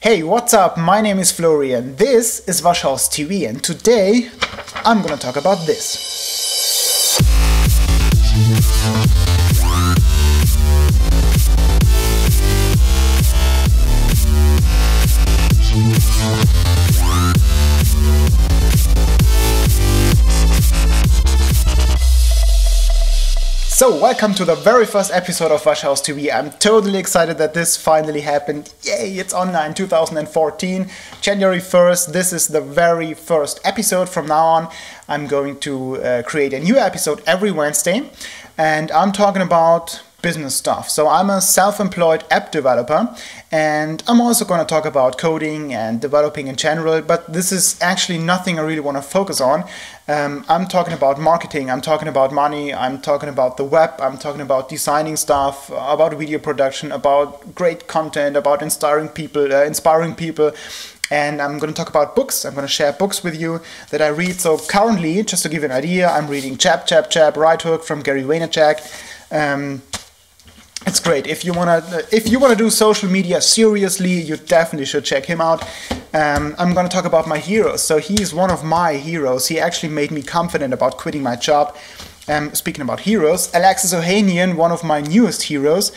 Hey, what's up? My name is Florian. This is Waschhaus TV, and today I'm gonna talk about this. So, welcome to the very first episode of Waschhaus TV. I'm totally excited that this finally happened. Yay, it's online 2014, January 1st. This is the very first episode. From now on, I'm going to create a new episode every Wednesday. And I'm talking about business stuff. So I'm a self-employed app developer, and I'm also going to talk about coding and developing in general, but this is actually nothing I really want to focus on. I'm talking about marketing, I'm talking about money, I'm talking about the web, I'm talking about designing stuff, about video production, about great content, about inspiring people, and I'm going to talk about books. I'm going to share books with you that I read. So currently, just to give you an idea, I'm reading Jab, Jab, Jab, Right Hook from Gary Vaynerchuk. It's great. If you wanna do social media seriously, you definitely should check him out. I'm gonna talk about my heroes. So he's one of my heroes. He actually made me confident about quitting my job. Speaking about heroes, Alexis Ohanian, one of my newest heroes.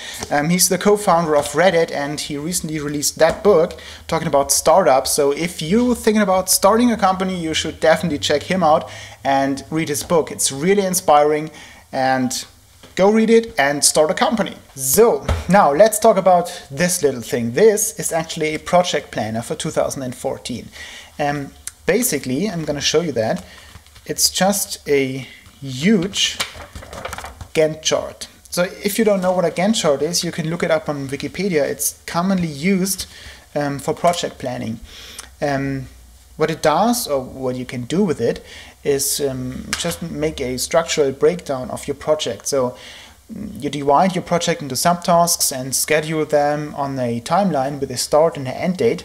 He's the co-founder of Reddit, and he recently released that book talking about startups. So if you're thinking about starting a company, you should definitely check him out and read his book. It's really inspiring, and go read it and start a company. So now let's talk about this little thing. This is actually a project planner for 2014. Basically, I'm going to show you that. It's just a huge Gantt chart. So if you don't know what a Gantt chart is, you can look it up on Wikipedia. It's commonly used for project planning. What it does, or what you can do with it, is just make a structural breakdown of your project. So you divide your project into subtasks and schedule them on a timeline with a start and an end date,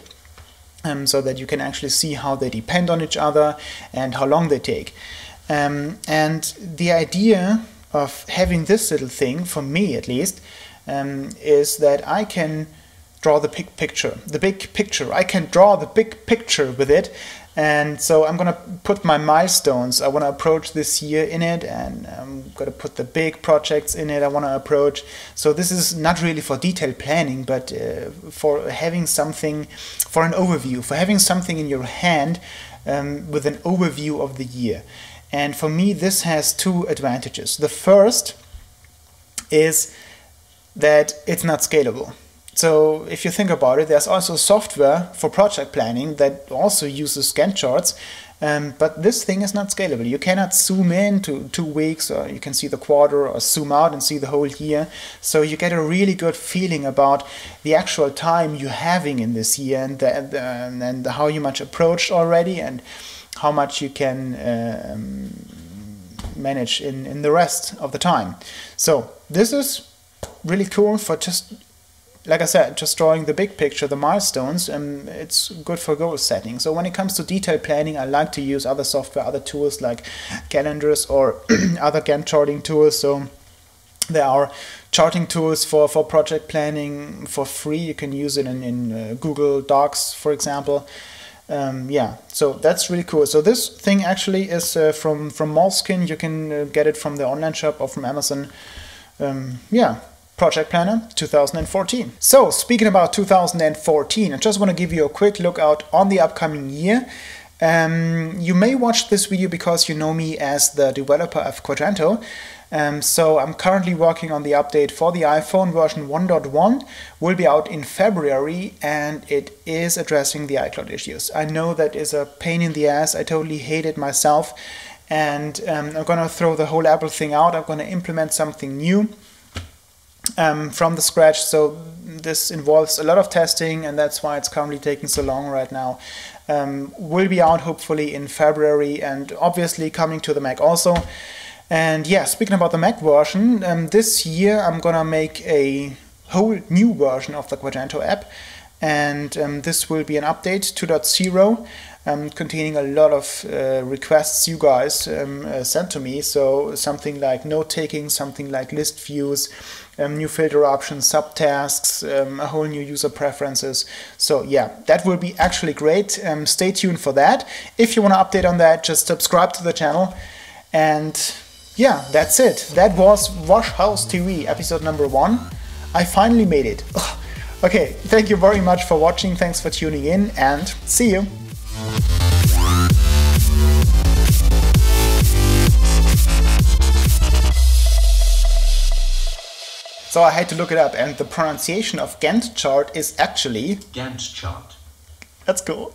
so that you can actually see how they depend on each other and how long they take. And the idea of having this little thing, for me at least, is that I can draw the big picture. I can draw the big picture with it. And so I'm going to put my milestones I want to approach this year in it, and I'm going to put the big projects in it I want to approach. So this is not really for detailed planning, but for having something, for an overview, for having something in your hand with an overview of the year. And for me, this has two advantages. The first is that it's not scalable. So if you think about it, there's also software for project planning that also uses Gantt charts, but this thing is not scalable. You cannot zoom in to 2 weeks, or you can see the quarter, or zoom out and see the whole year. So you get a really good feeling about the actual time you're having in this year, and how you much approached already, and how much you can manage in the rest of the time. So this is really cool for just, like I said, just drawing the big picture, the milestones, and it's good for goal setting. So when it comes to detailed planning, I like to use other software, other tools like calendars or other Gantt charting tools. So there are charting tools for project planning for free. You can use it in Google Docs, for example. Yeah, so that's really cool. So this thing actually is from Moleskine. You can get it from the online shop or from Amazon. Yeah. Project Planner 2014. So speaking about 2014, I just want to give you a quick look out on the upcoming year. You may watch this video because you know me as the developer of Quadranto. So I'm currently working on the update for the iPhone. Version 1.1 will be out in February, and it is addressing the iCloud issues. I know that is a pain in the ass. I totally hate it myself, and I'm gonna throw the whole Apple thing out. I'm gonna implement something new from the scratch. So this involves a lot of testing, and that's why it's currently taking so long right now. Will be out hopefully in February, and obviously coming to the Mac also. And yeah, speaking about the Mac version, this year I'm gonna make a whole new version of the Quadranto app, and this will be an update 2.0, containing a lot of requests you guys sent to me. So something like note taking, something like list views, new filter options, subtasks, a whole new user preferences. So yeah, that will be actually great. Stay tuned for that. If you want to update on that, just subscribe to the channel. And yeah, that's it. That was Wash House TV episode number 1. I finally made it. Okay, thank you very much for watching. Thanks for tuning in, and see you. So I had to look it up, and the pronunciation of Gantt chart is actually Gantt chart. That's cool.